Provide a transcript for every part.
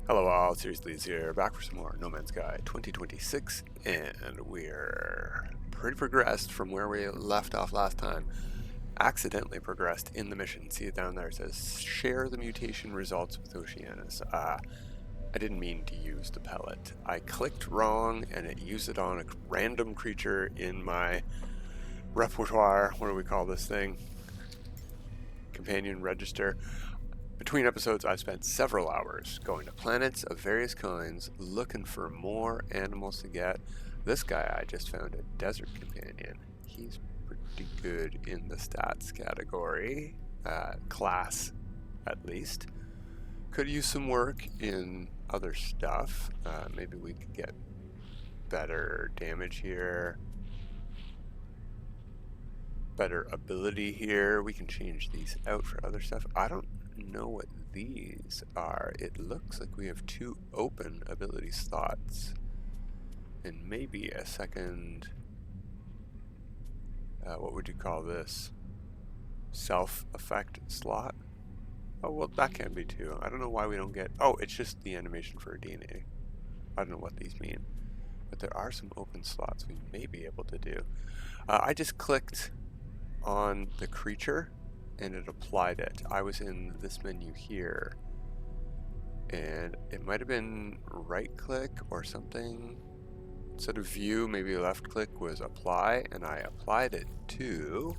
Hello all, Seriously is here, back for some more No Man's Sky 2026, and we're pretty progressed from where we left off last time. Accidentally progressed in the mission. See it down there, it says share the mutation results with Oceanus. I didn't mean to use the pellet. I clicked wrong and it used it on a random creature in my repertoire. What do we call this thing? Companion register. Between episodes, I've spent several hours going to planets of various kinds, looking for more animals to get. This guy I just found a desert companion. He's pretty good in the stats category, class at least. Could use some work in other stuff. Maybe we could get better damage here. Better ability here. We can change these out for other stuff. I don't know what these are. It looks like we have 2 open ability slots and maybe a second, what would you call this, self-effect slot. Oh well, that can be too. I don't know why we don't get, oh, it's just the animation for a DNA. I don't know what these mean, but there are some open slots we may be able to do. I just clicked on the creature and it applied it. I was in this menu here and it might have been right click or something. Instead of view, maybe left click was apply, and I applied it to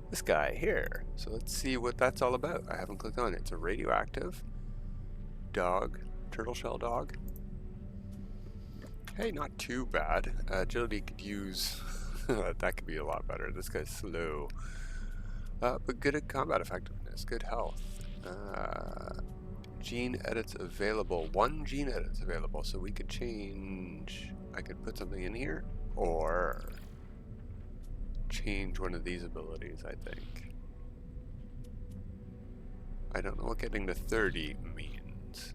this guy here. So let's see what that's all about. I haven't clicked on it. It's a radioactive dog, turtle shell dog. Hey, not too bad. Agility could use that could be a lot better. This guy's slow. But good at combat effectiveness, good health. Gene edits available. 1 gene edit's available, so we could change. I could put something in here, or change one of these abilities, I think. I don't know what getting to 30 means.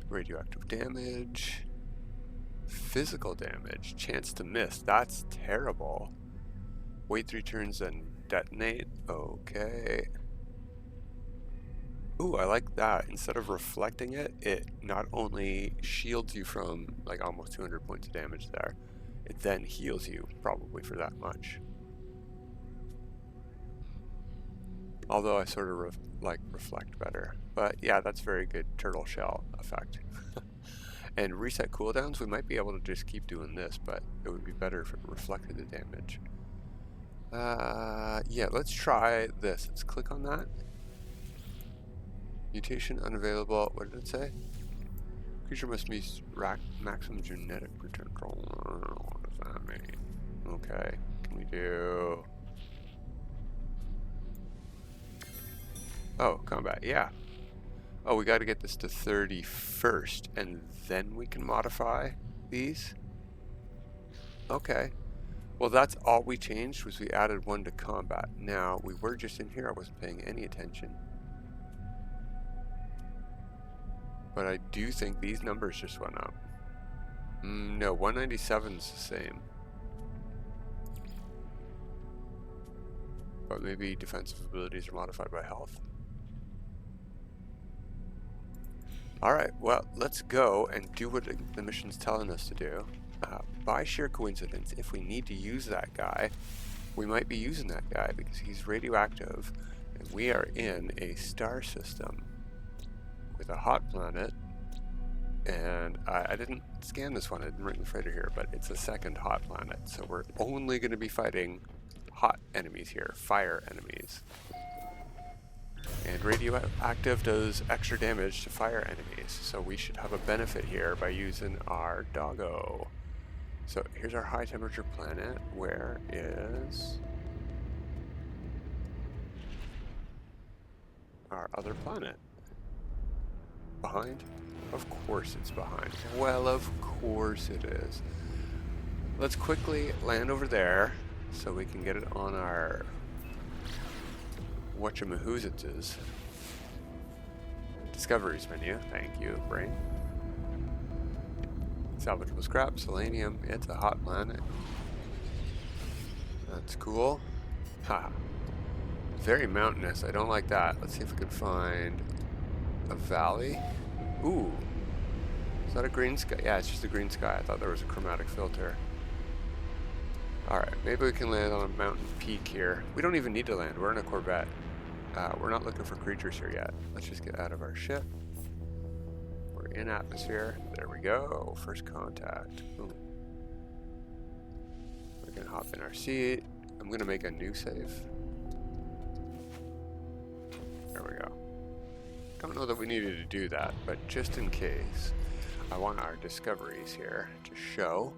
Radioactive damage. Physical damage. Chance to miss. That's terrible. Wait 3 turns and detonate. Okay. Ooh, I like that. Instead of reflecting it, it not only shields you from like almost 200 points of damage there, it then heals you probably for that much. Although I sort of like reflect better. But yeah, that's very good turtle shell effect. And reset cooldowns, we might be able to just keep doing this, but it would be better if it reflected the damage. Yeah, let's try this. Let's click on that. Mutation unavailable. What did it say? Creature must be maximum genetic potential. What does that mean? Okay, can we do... Oh, combat, yeah. Oh, we got to get this to 30 first, and then we can modify these? Okay. Well, that's all we changed, was we added 1 to combat. Now, we were just in here, I wasn't paying any attention. But I do think these numbers just went up. No, 197's the same. But maybe defensive abilities are modified by health. Alright, well, let's go and do what the mission's telling us to do. By sheer coincidence, if we need to use that guy, we might be using that guy because he's radioactive and we are in a star system with a hot planet. And I didn't scan this one, I didn't write the freighter here, but it's a second hot planet, so we're only going to be fighting hot enemies here, fire enemies. And radioactive does extra damage to fire enemies, so we should have a benefit here by using our doggo. So here's our high temperature planet. Where is our other planet? Behind? Of course it's behind. Well, of course it is. Let's quickly land over there so we can get it on our whatchamahoozits. Discoveries menu. Thank you, brain. Salvageable scrap, selenium. It's a hot planet. That's cool. Ha. Very mountainous. I don't like that. Let's see if we can find a valley. Ooh. Is that a green sky? Yeah, it's just a green sky. I thought there was a chromatic filter. Alright, maybe we can land on a mountain peak here. We don't even need to land. We're in a Corvette. We're not looking for creatures here yet. Let's just get out of our ship. We're in atmosphere. There we go. First contact. Boom. We can hop in our seat. I'm going to make a new save. There we go. Don't know that we needed to do that, but just in case, I want our discoveries here to show.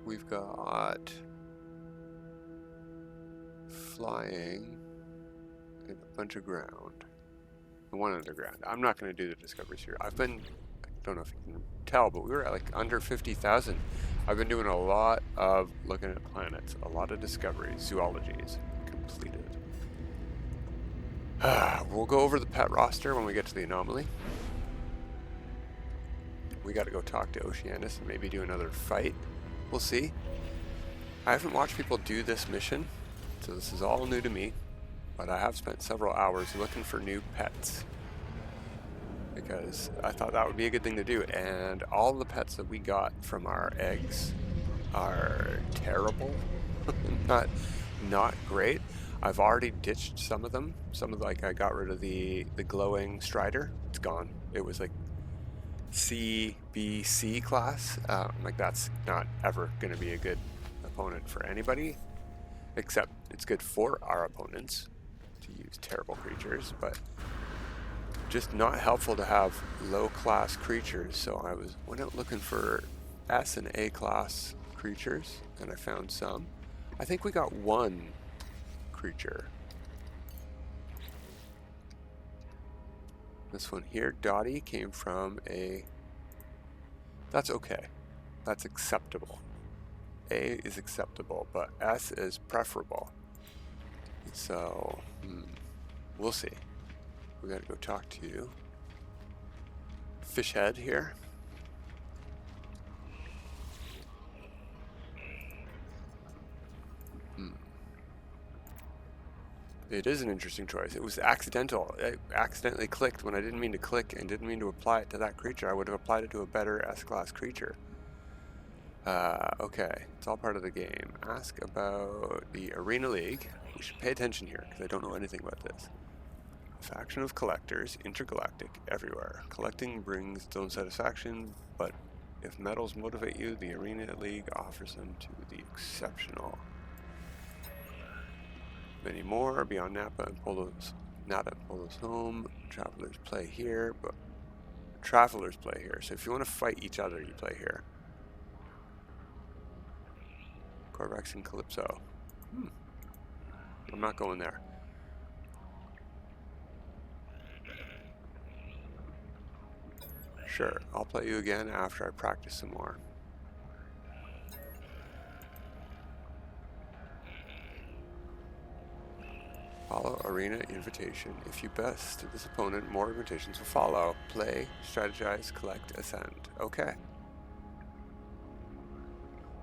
We've got flying and a bunch of ground and one underground. I'm not going to do the discoveries here. I don't know if you can tell, but we were at like under 50,000. I've been doing a lot of looking at planets, a lot of discoveries, zoologies completed. We'll go over the pet roster when we get to the anomaly. We got to go talk to Oceanus and maybe do another fight. We'll see. I haven't watched people do this mission, so this is all new to me, but I have spent several hours looking for new pets because I thought that would be a good thing to do, and all the pets that we got from our eggs are terrible. not great. I've already ditched some of them. Like I got rid of the glowing strider. It's gone. It was like C, B, C class. Like that's not ever going to be a good opponent for anybody, except it's good for our opponents to use terrible creatures, but just not helpful to have low class creatures. So I went out looking for S and A class creatures, and I found some. I think we got one creature. This one here, Dottie, came from a... That's okay. That's acceptable. A is acceptable, but S is preferable. So, we'll see. We gotta go talk to Fishhead here. It is an interesting choice. It was accidental. I accidentally clicked when I didn't mean to click and didn't mean to apply it to that creature. I would have applied it to a better S-class creature. Okay, it's all part of the game. Ask about the Arena League. We should pay attention here because I don't know anything about this. A faction of collectors, intergalactic, everywhere. Collecting brings its own satisfaction, but if medals motivate you, the Arena League offers them to the exceptional. Many more beyond Napa and Polo's home. Travelers play here, but travelers play here. So if you want to fight each other, you play here. Corvex and Calypso. I'm not going there. Sure, I'll play you again after I practice some more. Holo-Arena invitation. If you best this opponent, more invitations will follow. Play, strategize, collect, ascend. Okay.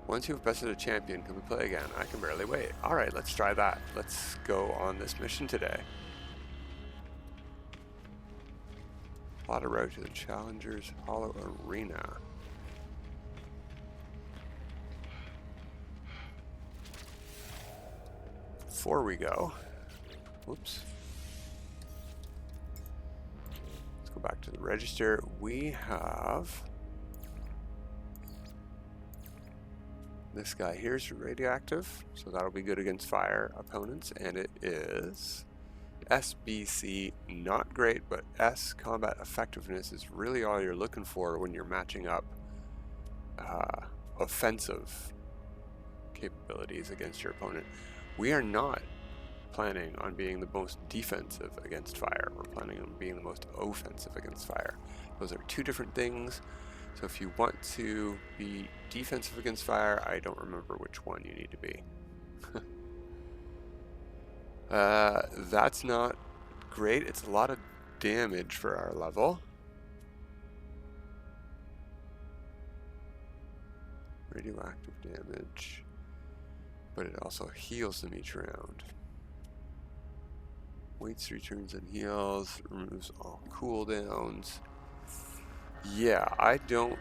Once you've bested a champion, can we play again? I can barely wait. Alright, let's try that. Let's go on this mission today. Plot a route to the Challengers Holo-Arena. Before we go, whoops. Let's go back to the register. We have this guy here's radioactive, so that'll be good against fire opponents, and it is SBC, not great, but S combat effectiveness is really all you're looking for when you're matching up offensive capabilities against your opponent. We are not planning on being the most defensive against fire. We're planning on being the most offensive against fire. Those are two different things. So if you want to be defensive against fire, I don't remember which one you need to be. That's not great. It's a lot of damage for our level. Radioactive damage. But it also heals them each round. Waits, returns, and heals. Removes all cooldowns. Yeah, I don't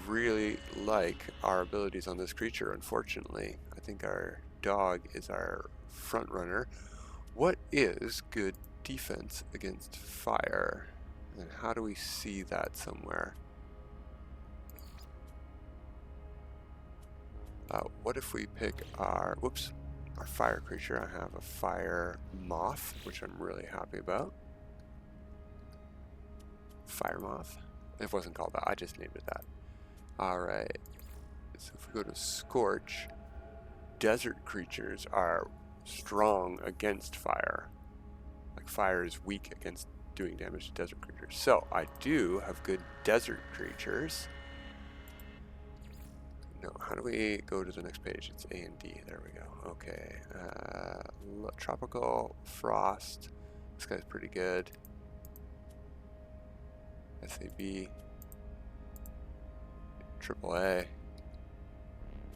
really like our abilities on this creature, unfortunately. I think our dog is our front runner. What is good defense against fire? And how do we see that somewhere? What if we pick our, whoops, our fire creature? I have a fire moth, which I'm really happy about. Fire moth. It wasn't called that, I just named it that. Alright, so if we go to Scorch, desert creatures are strong against fire. Like fire is weak against doing damage to desert creatures. So I do have good desert creatures. No, how do we go to the next page? It's A and D. There we go. Okay. Tropical Frost. This guy's pretty good. SAB. AAA.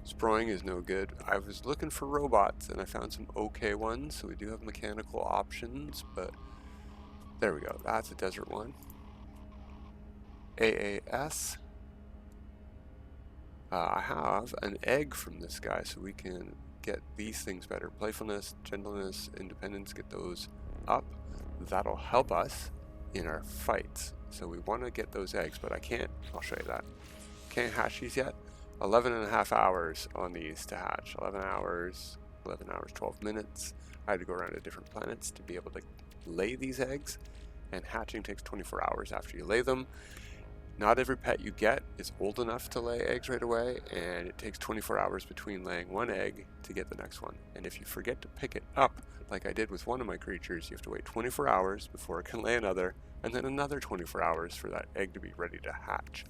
Sproing is no good. I was looking for robots and I found some okay ones, so we do have mechanical options, but there we go. That's a desert one. AAS. I have an egg from this guy, so we can get these things better. Playfulness, gentleness, independence, get those up. That'll help us in our fights. So we want to get those eggs, but I can't. I'll show you that. Can't hatch these yet. 11.5 hours on these to hatch. 11 hours, 12 minutes. I had to go around to different planets to be able to lay these eggs, and hatching takes 24 hours after you lay them. Not every pet you get is old enough to lay eggs right away, and it takes 24 hours between laying one egg to get the next one. And if you forget to pick it up, like I did with one of my creatures, you have to wait 24 hours before it can lay another, and then another 24 hours for that egg to be ready to hatch.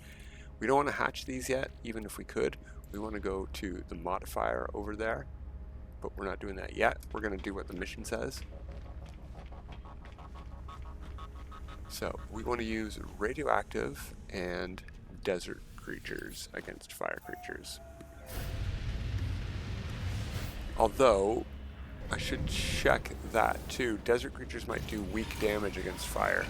We don't want to hatch these yet, even if we could. We want to go to the modifier over there, but we're not doing that yet. We're going to do what the mission says. So we want to use radioactive and desert creatures against fire creatures. Although, I should check that too. Desert creatures might do weak damage against fire.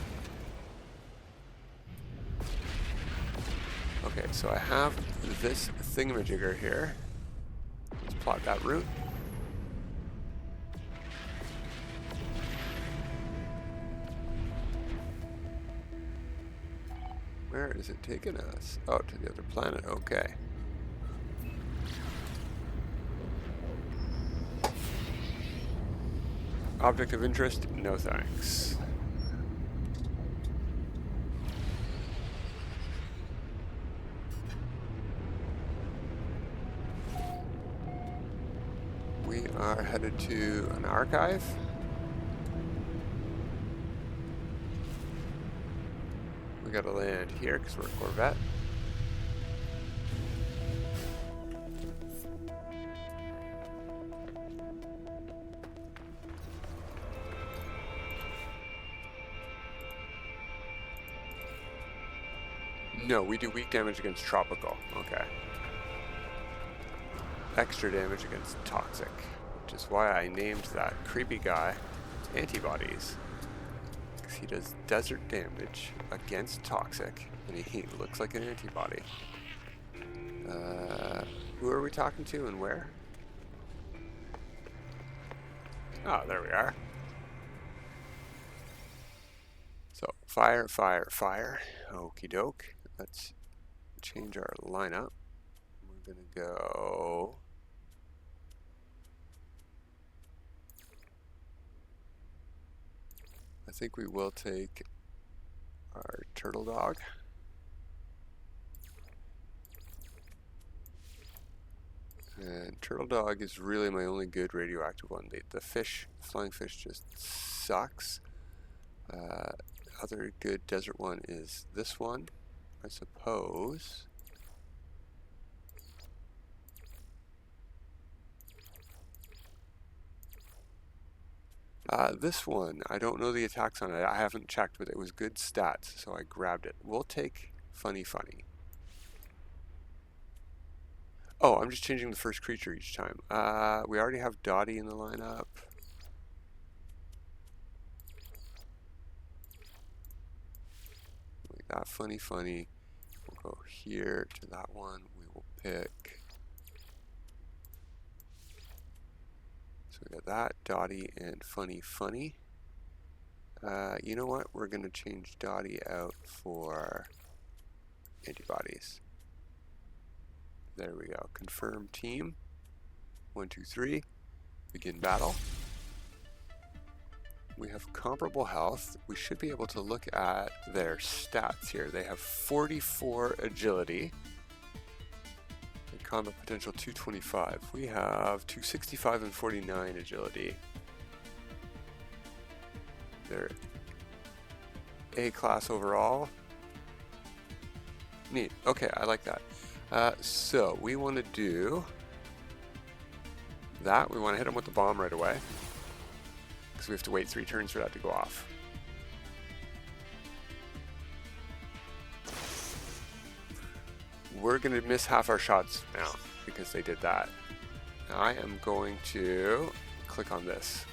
Okay, so I have this thingamajigger here. Let's plot that route. Where is it taking us? Oh, to the other planet, okay. Object of interest? No thanks. We are headed to an archive. We gotta land here because we're a Corvette. No, we do weak damage against tropical. Okay. Extra damage against toxic, which is why I named that creepy guy antibodies. Because he does desert damage against toxic, and he looks like an antibody. Who are we talking to and where? Oh, there we are. So, fire, fire, fire. Okie doke. Let's change our lineup. We're gonna go... I think we will take our turtle dog. And turtle dog is really my only good radioactive one. The fish, flying fish just sucks. Other good desert one is this one, I suppose. This one, I don't know the attacks on it. I haven't checked, but it was good stats, so I grabbed it. We'll take Funny Funny. Oh, I'm just changing the first creature each time. We already have Dottie in the lineup. Like that, Funny Funny. here to that one. We will pick. So we got that, Dottie and Funny Funny. You know what? We're going to change Dottie out for antibodies. There we go. Confirm team. 1, 2, 3. Begin battle. We have comparable health. We should be able to look at their stats here. They have 44 agility. And combat potential 225. We have 265 and 49 agility. They're A class overall. Neat. Okay, I like that. So we want to do that. We want to hit them with the bomb right away, because we have to wait 3 turns for that to go off. We're going to miss half our shots now because they did that. Now I am going to click on this.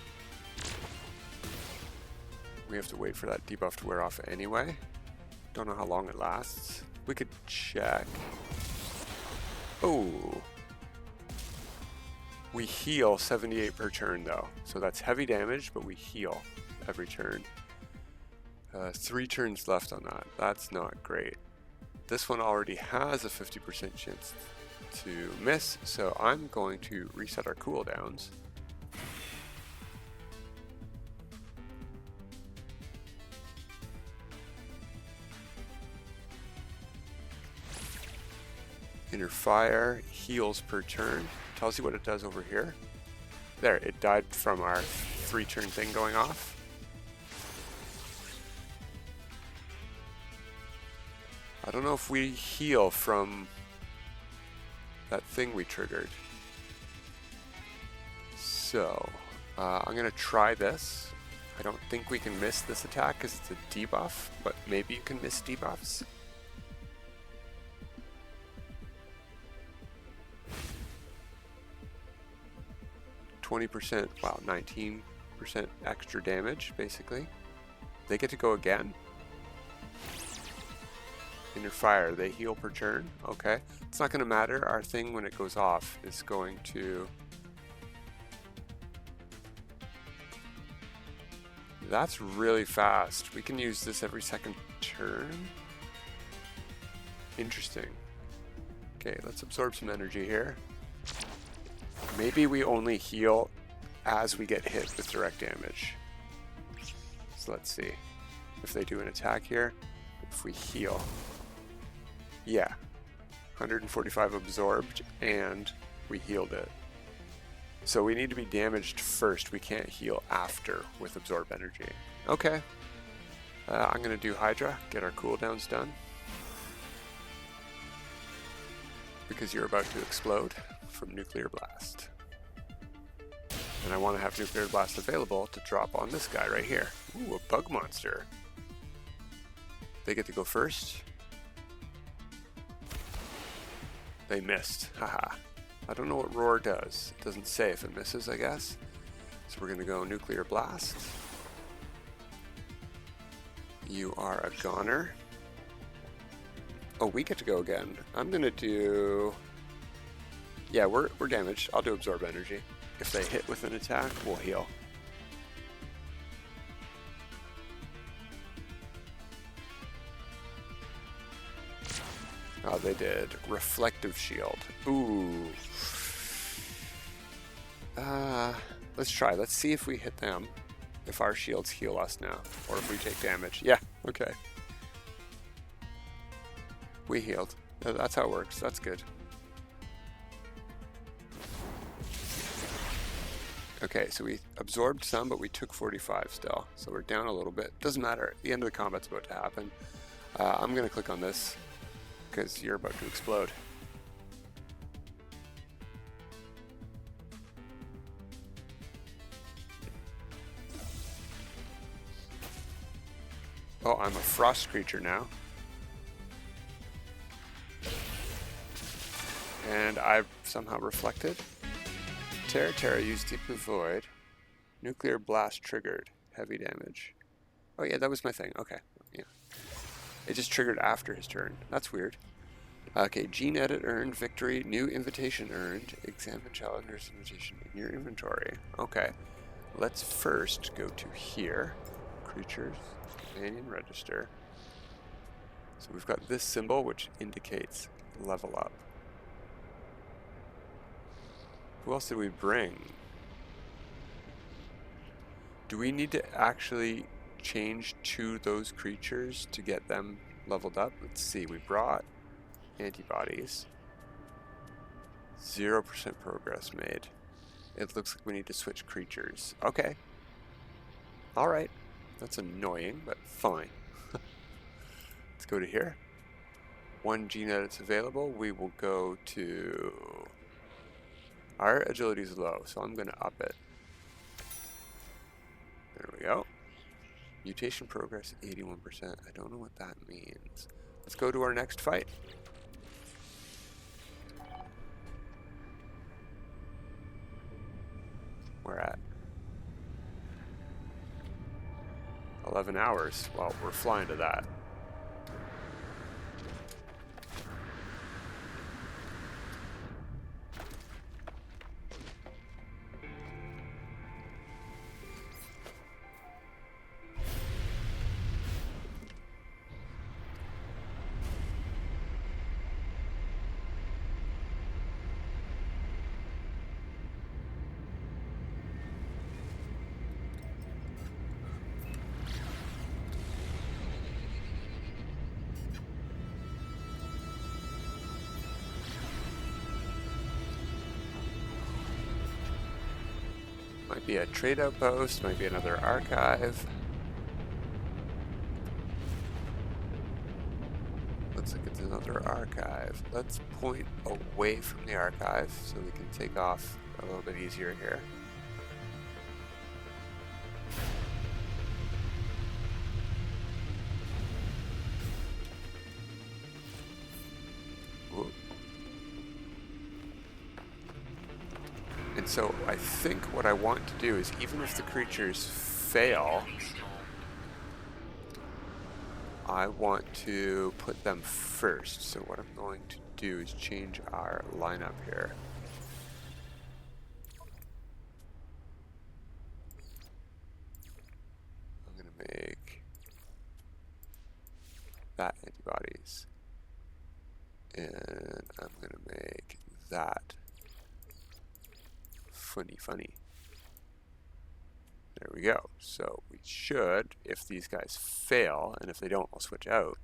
We have to wait for that debuff to wear off anyway. Don't know how long it lasts. We could check. Oh. We heal 78 per turn though. So that's heavy damage, but we heal every turn. 3 turns left on that. That's not great. This one already has a 50% chance to miss, so I'm going to reset our cooldowns. Inner fire heals per turn. Tells you what it does over here. There, it died from our 3-turn thing going off. I don't know if we heal from that thing we triggered. So, I'm going to try this. I don't think we can miss this attack because it's a debuff, but maybe you can miss debuffs. %, wow, 19% extra damage, basically. They get to go again. Inner fire, they heal per turn. Okay. It's not going to matter. Our thing, when it goes off, is going to... That's really fast. We can use this every second turn. Interesting. Okay, let's absorb some energy here. Maybe we only heal as we get hit with direct damage. So let's see. If they do an attack here, if we heal. Yeah. 145 absorbed, and we healed it. So we need to be damaged first. We can't heal after with absorb energy. Okay. I'm going to do Hydra, get our cooldowns done. Because you're about to explode from Nuclear Blast. And I want to have Nuclear Blast available to drop on this guy right here. Ooh, a bug monster. They get to go first. They missed. Haha. I don't know what Roar does. It doesn't say if it misses, I guess. So we're going to go Nuclear Blast. You are a goner. Oh, we get to go again. I'm going to do... Yeah, we're damaged. I'll do Absorb Energy. If they hit with an attack, we'll heal. Oh, they did. Reflective Shield. Ooh. Let's try. Let's see if we hit them. If our shields heal us now. Or if we take damage. Yeah, okay. We healed. That's how it works. That's good. Okay, so we absorbed some, but we took 45 still. So we're down a little bit. Doesn't matter. The end of the combat's about to happen. I'm going to click on this because you're about to explode. Oh, I'm a frost creature now. And I've somehow reflected. Terra used Deep the Void. Nuclear Blast triggered. Heavy damage. Oh yeah, that was my thing. Okay. Yeah. It just triggered after his turn. That's weird. Okay, gene edit earned, victory, new invitation earned, examine challenger's invitation in your inventory. Okay, let's first go to here, creatures, companion register. So we've got this symbol which indicates level up. Who else did we bring? Do we need to actually change to those creatures to get them leveled up? Let's see, we brought antibodies. 0% progress made. It looks like we need to switch creatures. Okay. Alright. That's annoying, but fine. Let's go to here. One gene edit's available. We will go to... Our agility is low, so I'm going to up it. There we go. Mutation progress 81%. I don't know what that means. Let's go to our next fight. We're at 11 hours. Well, we're flying to that. Might be a trade outpost, might be another archive. Looks like it's another archive. Let's point away from the archive so we can take off a little bit easier here. Whoa. And so I think what I want to do is, even if the creatures fail, I want to put them first. So what I'm going to do is change our lineup here. I'm going to make that antibodies. And I'm going to make that funny. There we go. So we should, if these guys fail, and if they don't, I'll switch out,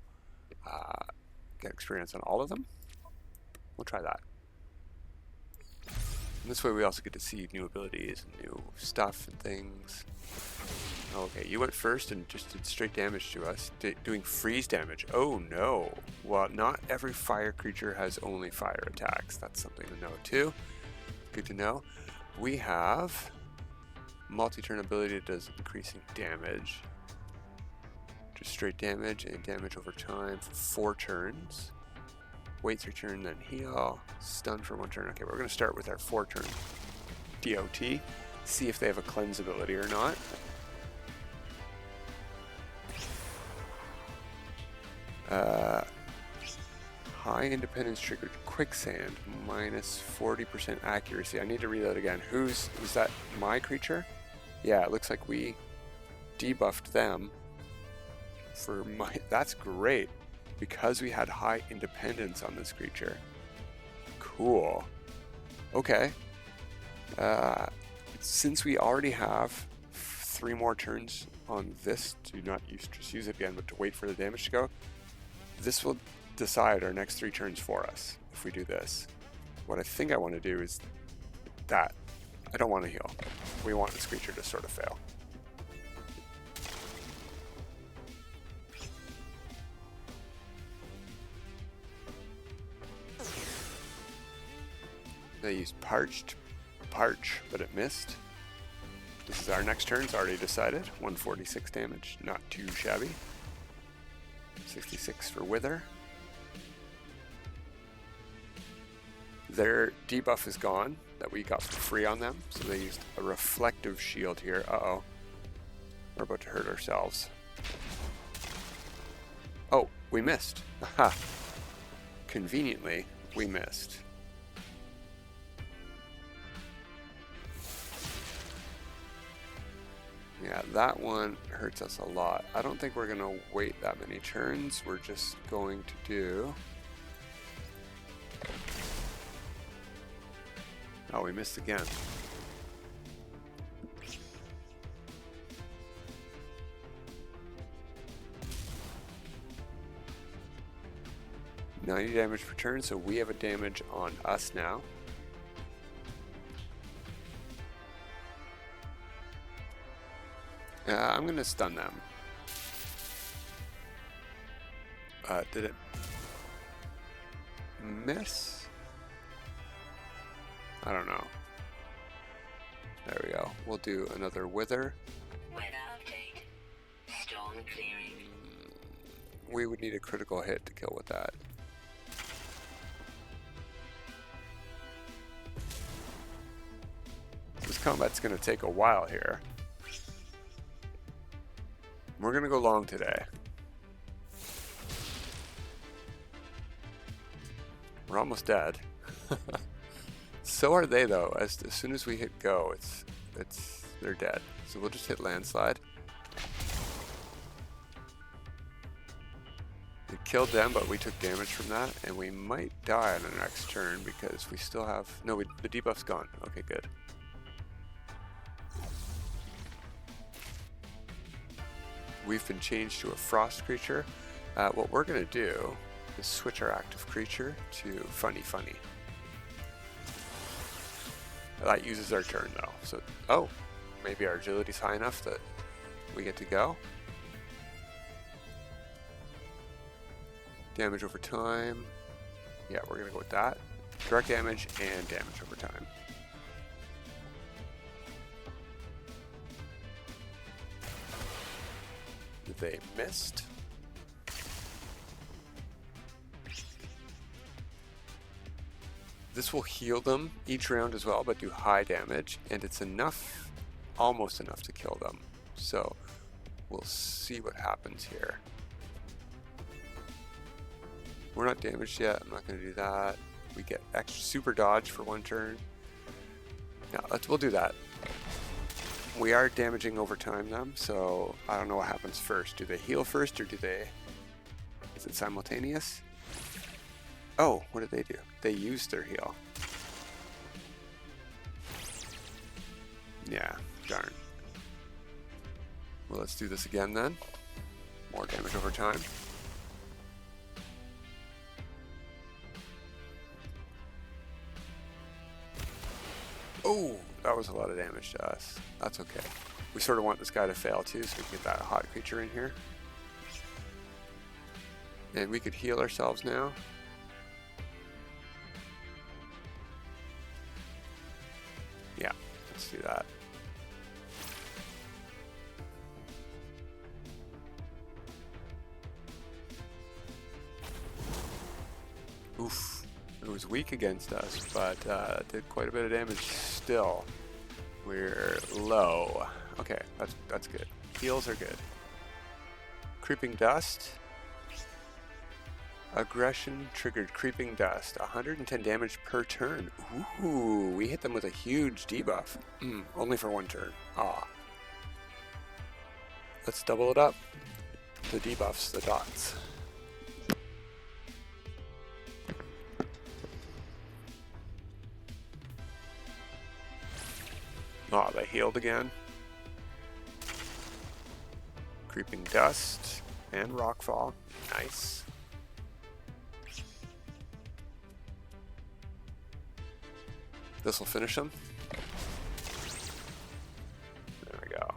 get experience on all of them. We'll try that. And this way we also get to see new abilities and new stuff and things. Okay, you went first and just did straight damage to us, doing freeze damage. Oh no. Well, not every fire creature has only fire attacks. That's something to know too. Good to know. We have multi-turn ability that does increasing damage. Just straight damage and damage over time for 4 turns. Wait 3 turns, then heal. Stun for 1 turn. Okay, we're going to start with our 4 turn DOT. See if they have a cleanse ability or not. High independence triggered quicksand, minus 40% accuracy. I need to read that again. Is that my creature? Yeah, it looks like we debuffed them for that's great, because we had high independence on this creature. Cool. Okay. Since we already have 3 more turns on this, to not just use it again, but to wait for the damage to go, this will decide our next 3 turns for us if we do this. What I think I want to do is that. I don't want to heal. We want this creature to sort of fail. They used parch, but it missed. This is our next turn, it's already decided. 146 damage, not too shabby. 66 for Wither. Their debuff is gone that we got for free on them, so they used a reflective shield here. Uh-oh. We're about to hurt ourselves. Oh, we missed. Aha. conveniently, we missed. Yeah, that one hurts us a lot. I don't think we're going to wait that many turns. We're just going to do... Oh, we missed again. $90 damage per turn, so we have a damage on us now. I'm going to stun them. Did it miss? I don't know. There we go. We'll do another wither. Weather update. Storm clearing. We would need a critical hit to kill with that. This combat's going to take a while here. We're going to go long today. We're almost dead. So are they though. As soon as we hit go, they're dead. So we'll just hit landslide. We killed them, but we took damage from that, and we might die on the next turn because we still have... No, the debuff's gone. Okay, good. We've been changed to a frost creature. What we're going to do is switch our active creature to Funny. That uses our turn though. So, oh, maybe our agility's high enough that we get to go. Damage over time. Yeah, we're going to go with that. Direct damage and damage over time. They missed. This will heal them each round as well, but do high damage, and it's enough, almost enough to kill them. So we'll see what happens here. We're not damaged yet. I'm not going to do that. We get extra super dodge for one turn. Yeah, we'll do that. We are damaging over time them, so I don't know what happens first. Do they heal first, or is it simultaneous? Oh, what did they do? They used their heal. Yeah, darn. Well, let's do this again then. More damage over time. Oh, that was a lot of damage to us. That's okay. We sort of want this guy to fail too, so we can get that hot creature in here. And we could heal ourselves now. Yeah, let's do that. Oof. It was weak against us, but did quite a bit of damage still. We're low. Okay, that's good. Heals are good. Creeping Dust. Aggression triggered Creeping Dust. 110 damage per turn. Ooh, we hit them with a huge debuff. Only for one turn. Ah. Let's double it up. The debuffs, the dots. Oh, they healed again. Creeping Dust and Rockfall. Nice. This will finish them. There we go.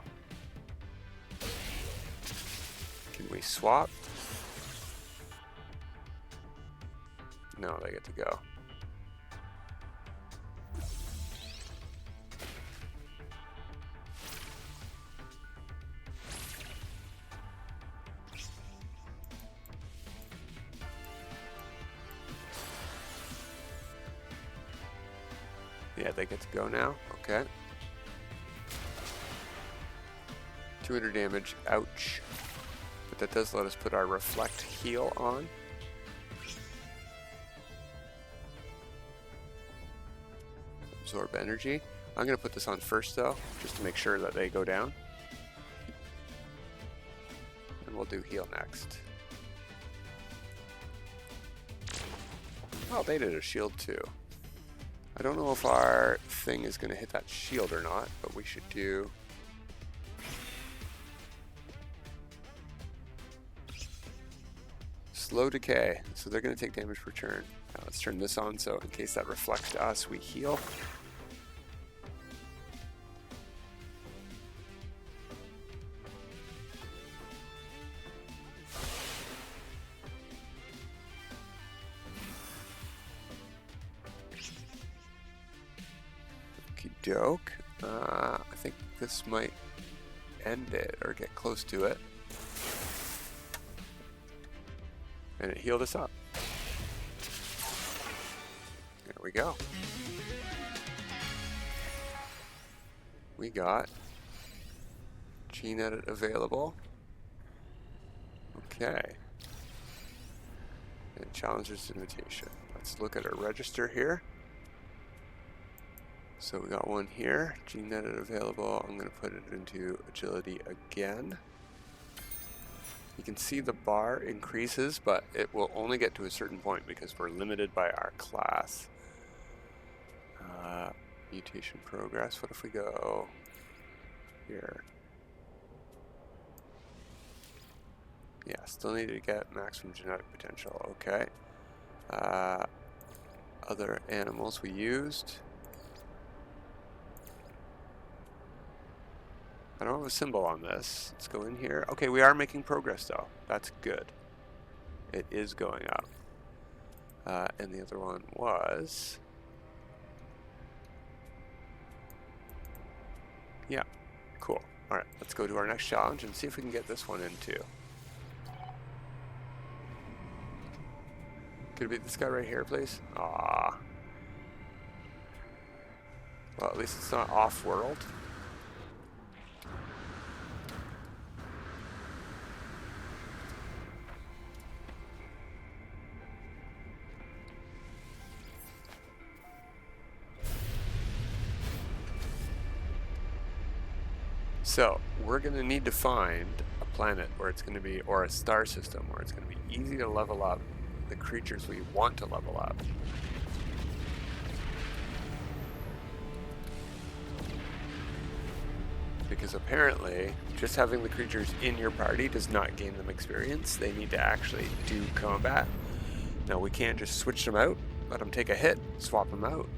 Can we swap? No, they get to go. Yeah, they get to go now. Okay. 200 damage. Ouch. But that does let us put our Reflect heal on. Absorb energy. I'm going to put this on first though, just to make sure that they go down. And we'll do heal next. Oh, they did a shield too. I don't know if our thing is going to hit that shield or not, but we should do... Slow decay, so they're going to take damage per turn. Now let's turn this on so in case that reflects to us, we heal. Doke. I think this might end it or get close to it. And it healed us up. There we go. We got gene edit available. Okay. And challenger's invitation. Let's look at our register here. So we got one here, gene edit available. I'm going to put it into agility again. You can see the bar increases, but it will only get to a certain point because we're limited by our class. Mutation progress, what if we go here? Yeah, still need to get maximum genetic potential, okay. Other animals we used. I don't have a symbol on this. Let's go in here. Okay, we are making progress though. That's good. It is going up. And the other one was... Yeah, cool. Alright, let's go to our next challenge and see if we can get this one in too. Could it be this guy right here, please? Ah. Well, at least it's not off-world. So, we're going to need to find a planet where it's going to be, or a star system where it's going to be easy to level up the creatures we want to level up. Because apparently, just having the creatures in your party does not gain them experience. They need to actually do combat. Now, we can't just switch them out, let them take a hit, swap them out,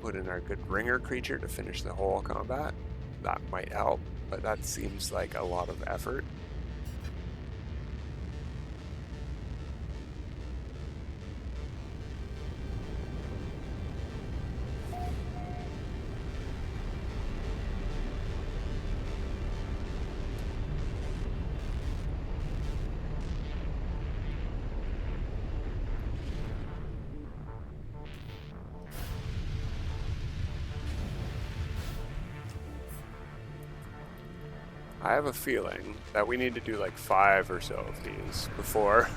put in our good ringer creature to finish the whole combat. That might help, but that seems like a lot of effort. I have a feeling that we need to do like 5 or so of these before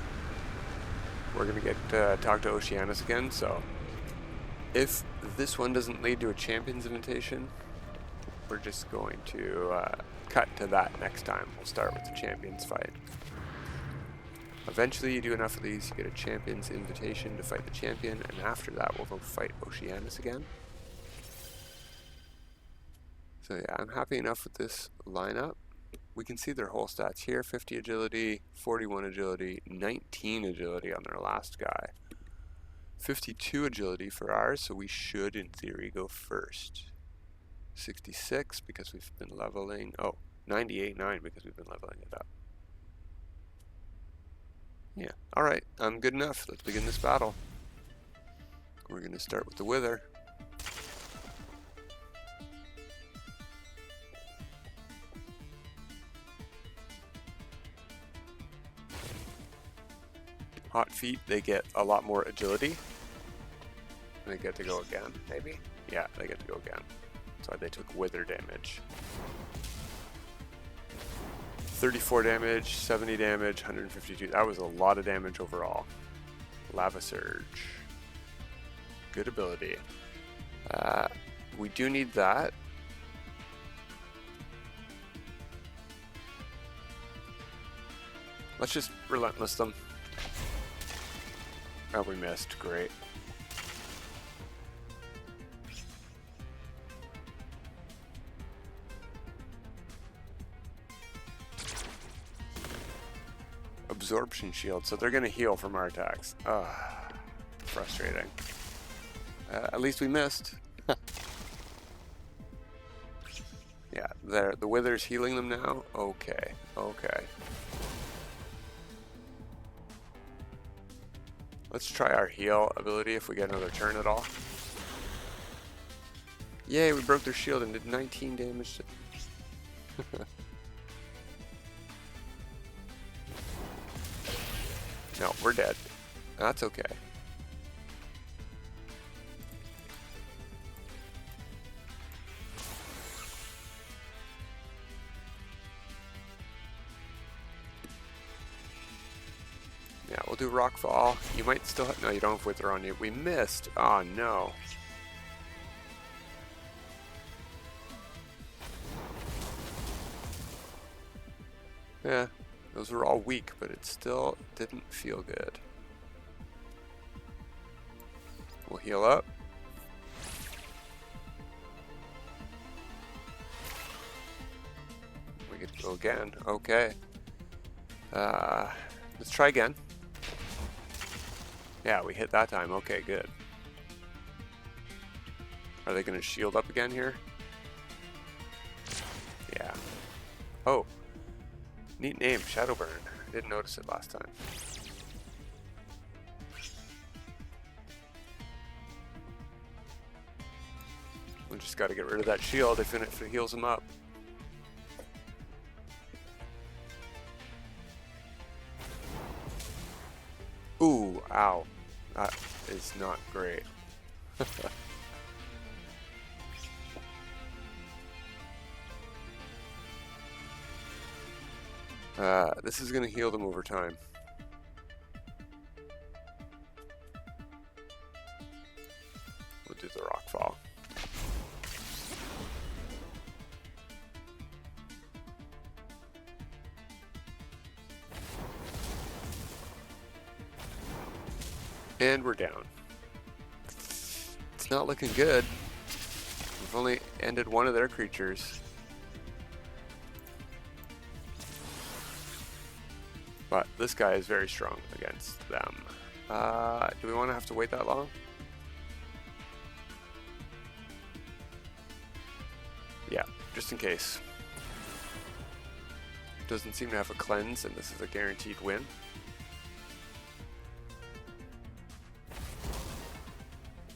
we're going to get talk to Oceanus again. So if this one doesn't lead to a champion's invitation, we're just going to cut to that next time. We'll start with the champion's fight. Eventually you do enough of these, you get a champion's invitation to fight the champion, and after that we'll go fight Oceanus again. So yeah, I'm happy enough with this lineup. We can see their whole stats here, 50 agility, 41 agility, 19 agility on their last guy. 52 agility for ours, so we should in theory go first. 66 because we've been leveling, 98.9 because we've been leveling it up. Yeah, alright, I'm good enough. Let's begin this battle. We're going to start with the Wither. Hot feet, they get a lot more agility. They get to go again, maybe? Yeah, they get to go again. So they took wither damage. 34 damage, 70 damage, 152. That was a lot of damage overall. Lava Surge. Good ability. We do need that. Let's just relentless them. Oh, we missed. Great. Absorption shield, so they're gonna heal from our attacks. Ah, frustrating. At least we missed. Yeah, the wither's healing them now. Okay, okay. Let's try our heal ability if we get another turn at all. Yay, we broke their shield and did 19 damage. No, we're dead. That's okay. Yeah, we'll do Rockfall. You might still have, no, you don't have Wither on you. We missed. Oh no. Yeah, those were all weak, but it still didn't feel good. We'll heal up. We get to go again. Okay. Let's try again. Yeah, we hit that time. Okay, good. Are they going to shield up again here? Yeah. Oh. Neat name, Shadowburn. I didn't notice it last time. We just got to get rid of that shield if it heals him up. Ooh, ow. That is not great. This is going to heal them over time. We'll do the Rockfall. And we're down. It's not looking good. We've only ended one of their creatures. But this guy is very strong against them. Do we want to have to wait that long? Yeah, just in case. Doesn't seem to have a cleanse, and this is a guaranteed win.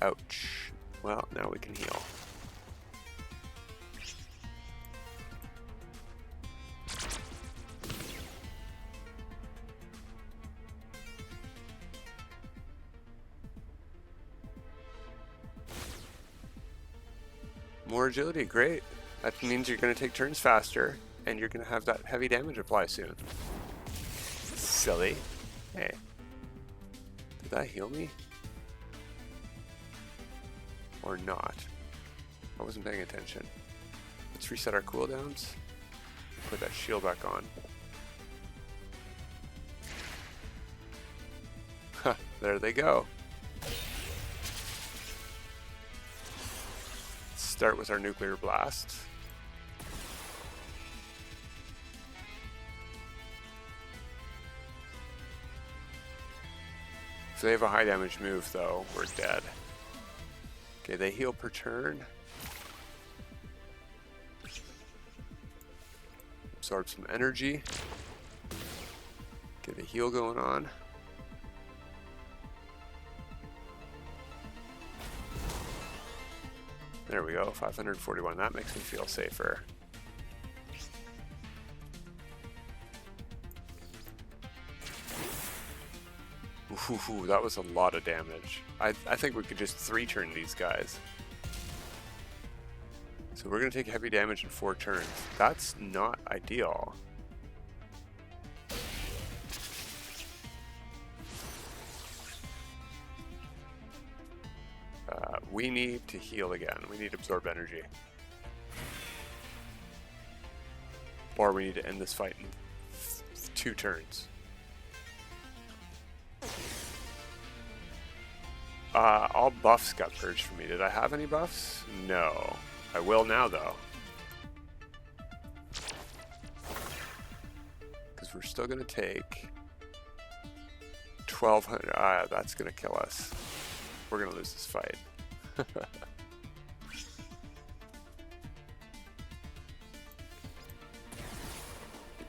Ouch. Well, now we can heal. More agility, great. That means you're going to take turns faster, and you're going to have that heavy damage apply soon. Silly. Hey. Did that heal me? Or not? I wasn't paying attention. Let's reset our cooldowns. Put that shield back on. Huh, there they go. Start with our nuclear blast. If they have a high damage move though, we're dead. Okay, they heal per turn. Absorb some energy. Get a heal going on. There we go, 541. That makes me feel safer. Ooh, that was a lot of damage. I think we could just 3-turn these guys. So we're going to take heavy damage in 4 turns. That's not ideal. We need to heal again. We need to absorb energy. Or we need to end this fight in 2 turns. All buffs got purged for me. Did I have any buffs? No. I will now, though. Because we're still going to take 1,200. That's going to kill us. We're going to lose this fight.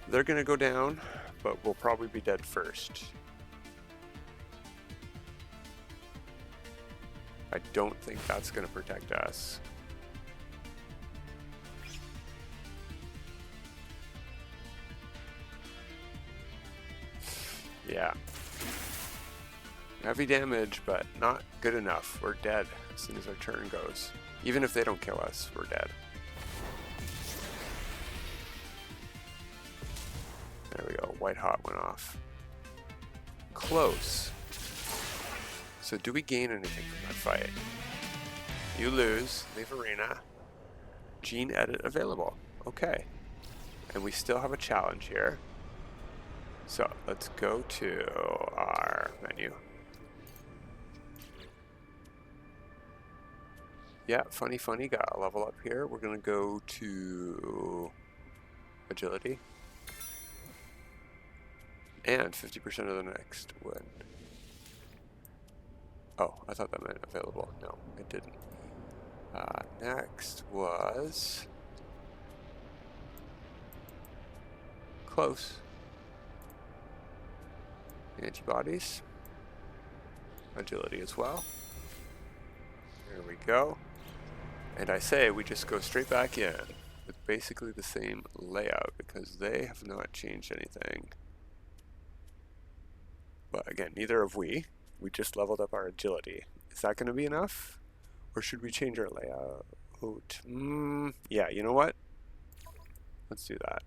They're going to go down, but we'll probably be dead first. I don't think that's going to protect us. Yeah. Heavy damage, but not good enough. We're dead as soon as our turn goes. Even if they don't kill us, we're dead. There we go. White hot went off. Close. So do we gain anything from that fight? You lose. Leave arena. Gene edit available. Okay. And we still have a challenge here. So let's go to our menu. Yeah, funny, got a level up here. We're going to go to agility. And 50% of the next win. Oh, I thought that meant available. No, it didn't. Next was close. Antibodies. Agility as well. There we go. And I say we just go straight back in with basically the same layout because they have not changed anything. But again, neither have we. We just leveled up our agility. Is that going to be enough? Or should we change our layout? Yeah, you know what? Let's do that.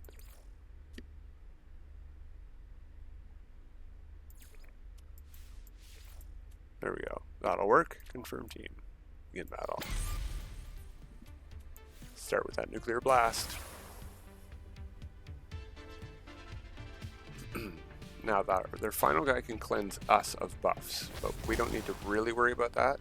There we go. That'll work. Confirm team. Begin battle. Start with that nuclear blast. Now their final guy can cleanse us of buffs, but we don't need to really worry about that.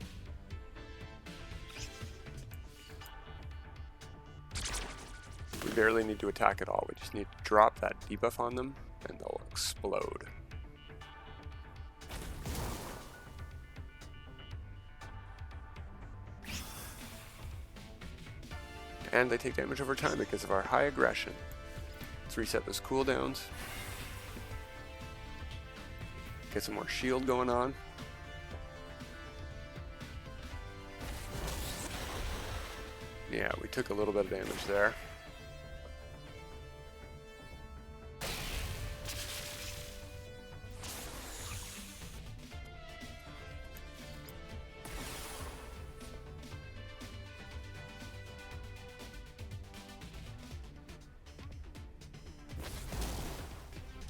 We barely need to attack at all. We just need to drop that debuff on them and they'll explode. And they take damage over time because of our high aggression. Let's reset those cooldowns. Get some more shield going on. Yeah, we took a little bit of damage there.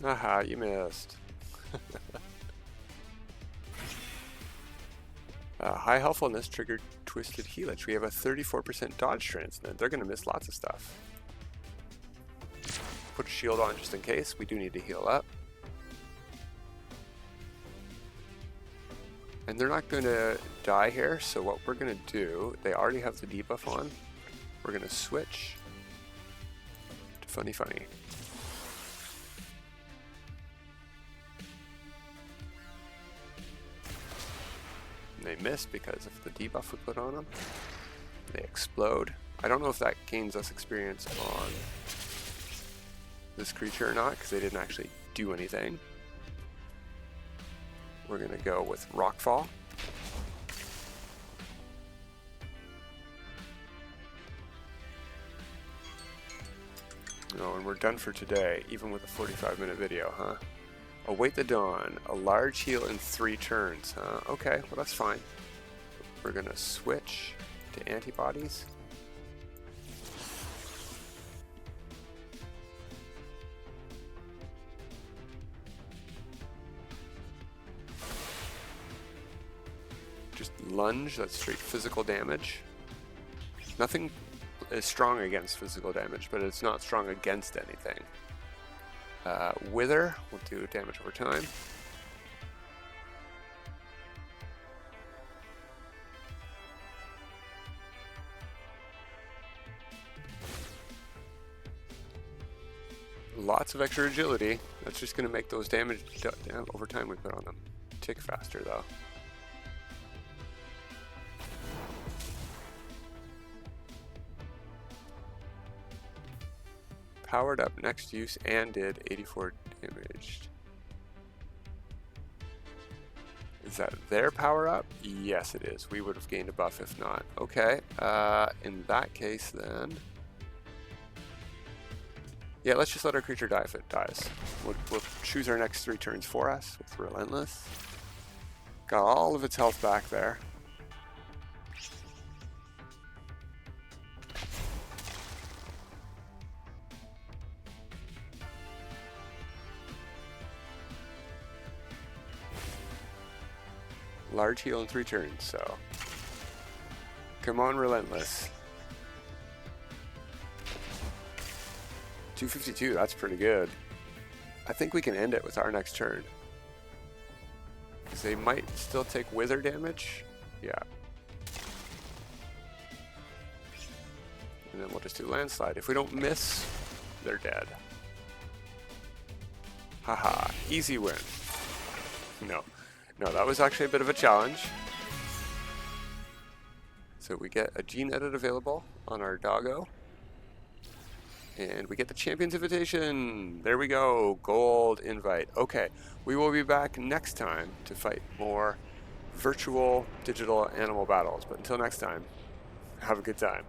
Aha, you missed. High healthfulness triggered Twisted Helix. We have a 34% dodge transcendent. They're going to miss lots of stuff. Put a shield on just in case. We do need to heal up. And they're not going to die here, so what we're going to do, they already have the debuff on. We're going to switch to Funny. They miss because of the debuff we put on them. They explode. I don't know if that gains us experience on this creature or not, because they didn't actually do anything. We're going to go with Rockfall. Oh, and we're done for today, even with a 45-minute video, huh? Await the dawn. A large heal in 3 turns, huh? Okay, well that's fine. We're going to switch to antibodies. Just Lunge, that's straight physical damage. Nothing is strong against physical damage, but it's not strong against anything. Wither, we'll do damage over time. Lots of extra agility. That's just going to make those damage over time we put on them tick faster, though. Powered up next use and did 84 damage. Is that their power up? Yes, it is. We would have gained a buff if not. Okay, in that case then... Yeah, let's just let our creature die if it dies. We'll choose our next 3 turns for us with Relentless. Got all of its health back there. Large heal in 3 turns, so... Come on, Relentless. 252, that's pretty good. I think we can end it with our next turn. Because they might still take wither damage. Yeah. And then we'll just do landslide. If we don't miss, they're dead. Haha, easy win. No, that was actually a bit of a challenge. So we get a gene edit available on our doggo. And we get the Champion's Invitation. There we go. Gold invite. Okay, we will be back next time to fight more virtual digital animal battles. But until next time, have a good time.